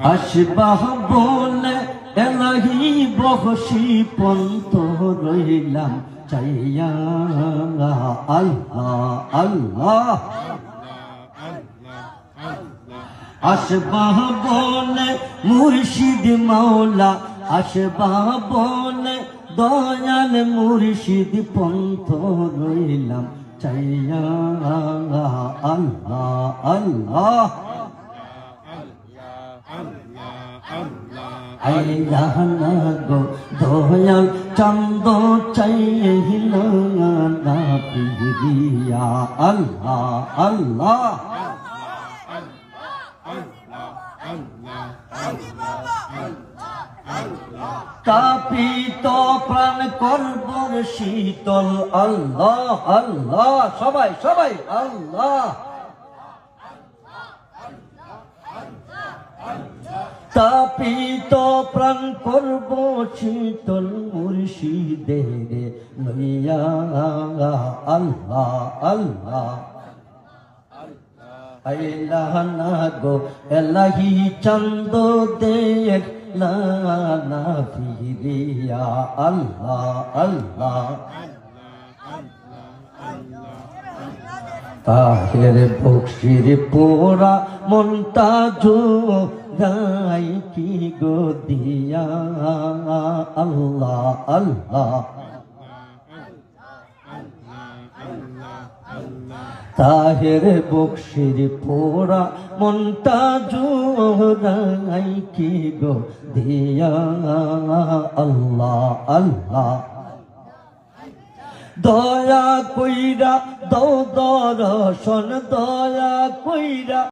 আসবাহ বলে এলাহি বহসি পন্ত রইলাম চাইয়া আল্লাহ আল্লাহ আসবাহ বলে মুর্শিদ মাওলা আসবাহ বলে দয়াল মুর্শিদ পন্ত রইলাম চাইয়া আল্লাহ আল্লাহ আইলাহ না গো দয়াল চন্দ চাইল না পিরিয়া আল্লাহ আল্লাহ তাপিত প্রাণ করবর শীতল আল্লাহ আল্লাহ সবাই সবাই আল্লাহ তাপিত প্রাণ করব শীতল মুর্শিদের লইয়া আল্লাহ আল্লাহ আইলাহ না গো এলাহি চন্দ দেখ না ফিরিয়া আল্লাহ আল্লাহ তাহের বক্সির পোড়া মনটা জো গাই কি গো দিয়া আল্লাহ আল্লাহ তাহের বক্সির পোড়া মনটা জোড়াই কি গো দিয়া আল্লাহ আল্লাহ দয়া কইরা দৌ দর্শন দয়া কইরা